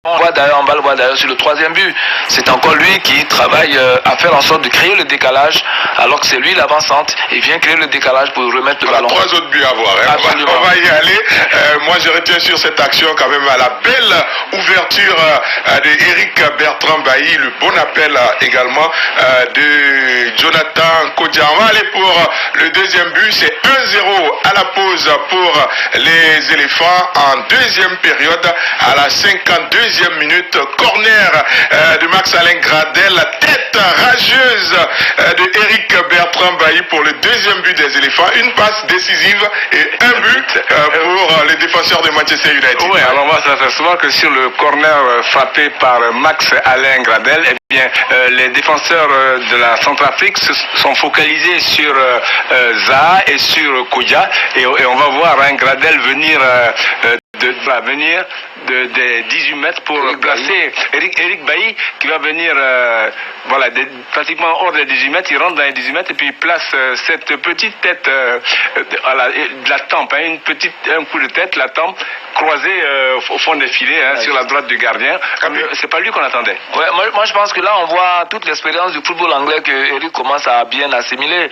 On va le voir d'ailleurs sur le troisième but. C'est encore lui qui travaille à faire en sorte de créer le décalage, alors que c'est lui l'avancante. Il vient créer le décalage pour remettre le ballon. 3 autres buts à voir. Hein. On va y aller. Moi, je retiens sur cette action quand même à la belle ouverture d'Éric Bertrand Bailly, le bon appel également de Jonathan Kodja. On va aller pour le deuxième but. C'est 1-0 à la pause pour les éléphants en deuxième période à la 52e minute. Corner de Max-Alain Gradel, la tête rageuse de Éric Bertrand Bailly pour le deuxième but des éléphants. Une passe décisive et un but pour les défenseurs de Manchester United. Oui, alors moi ça fait souvent que sur le corner frappé par Max-Alain Gradel, eh bien, les défenseurs de la Centrafrique se sont focalisés sur Zaha et sur Kodja, et on va voir Gradel venir des 18 mètres pour placer Eric Bailly qui va venir pratiquement hors des 18 mètres. Il rentre dans les 18 mètres et puis il place cette petite tête de la tempe, un coup de tête, la tempe croisée au fond des filets, sur la droite du gardien. C'est pas lui qu'on attendait. Ouais, moi je pense que là on voit toute l'expérience du football anglais que Eric commence à bien assimiler,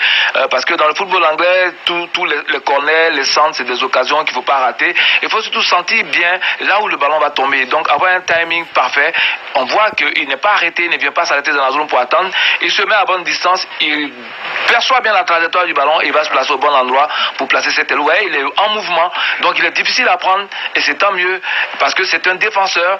parce que dans le football anglais tous les corners, les centres, c'est des occasions qu'il faut pas rater. Il faut surtout sentir bien là où le ballon va tomber, donc avoir un timing parfait. On voit qu'il n'est pas arrêté, il ne vient pas s'arrêter dans la zone pour attendre, il se met à bonne distance, il perçoit bien la trajectoire du ballon, il va se placer au bon endroit pour placer cette aile. Ouais, il est en mouvement, donc il est difficile à prendre, et c'est tant mieux parce que c'est un défenseur.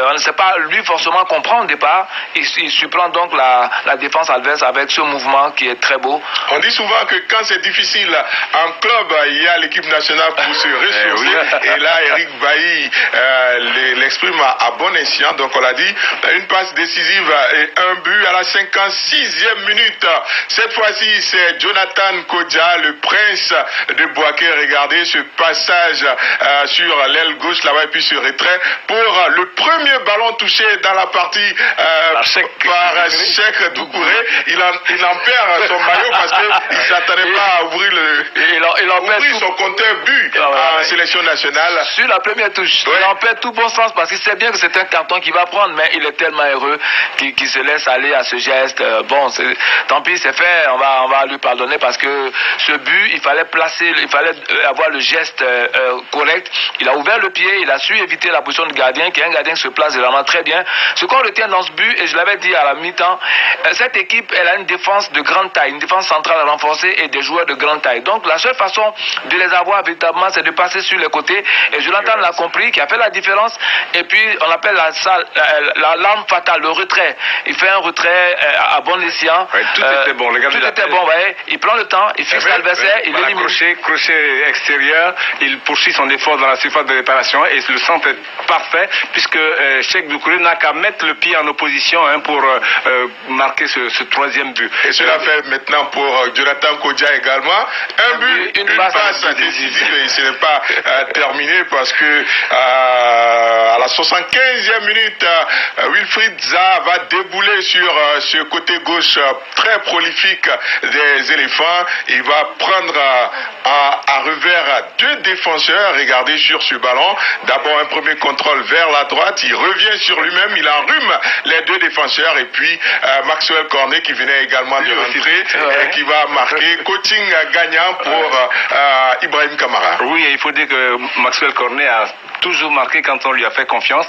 On ne sait pas lui forcément comprendre au départ, il surprend donc la défense adverse avec ce mouvement qui est très beau. On dit souvent que quand c'est difficile en club, il y a l'équipe nationale pour se ressourcer, et là Eric Bailly l'exprime à bon escient. Donc on l'a dit, une passe décisive et un but à la 56e minute. Cette fois-ci c'est Jonathan Kodja, le prince de Boaké. Regardez ce passage sur l'aile gauche là-bas et puis ce retrait pour le premier ballon touché dans la partie par Cheikh Doucouré. Il en perd son maillot parce qu'il ne s'attendait pas à ouvrir son compteur but en sélection nationale. Sur la première touche, il en perd tout bon sens parce qu'il sait bien que c'est un carton qu'il va prendre, mais il est tellement heureux qu'il se laisse aller à ce geste. Bon, tant pis, c'est fait, on va lui pardonner parce que ce but, il fallait avoir le geste correct. Il a ouvert le pied, il a su éviter la position de gardien, qui est un gardien qui se place vraiment très bien. Ce qu'on retient dans ce but, et je l'avais dit à la mi-temps, cette équipe, elle a une défense de grande taille, une défense centrale renforcée et des joueurs de grande taille. Donc la seule façon de les avoir véritablement, c'est de passer sur les côtés. Et Jonathan l'a compris, qui a fait la différence. Et puis on appelle l'arme fatale, le retrait. Il fait un retrait à bon escient. Ouais, tout était bon. Tout était bon, ouais. Il prend le temps, il fixe l'adversaire, il élimine. Crochet extérieur, il poursuit son effort dans la surface de réparation et le centre est parfait puisque Cheikh Doucouré n'a qu'à mettre le pied en opposition pour marquer ce troisième but. Et cela fait maintenant pour Jonathan Kodja également. Un but, une passe décisive, et ce n'est pas terminé parce que à la 75e minute, Wilfried Zaha va débouler sur ce côté gauche très prolifique des éléphants. Il va prendre à revers deux défenseurs. Regardez sur ce ballon. D'abord un premier contrôle vers la droite. Il revient sur lui-même. Il enrhume les deux défenseurs. Et puis Maxwell Cornet qui venait également de rentrer et qui va marquer. Coaching gagnant pour Ibrahim Kamara. Oui, il faut dire que Maxwell Cornet a toujours marqué quand on lui a fait confiance.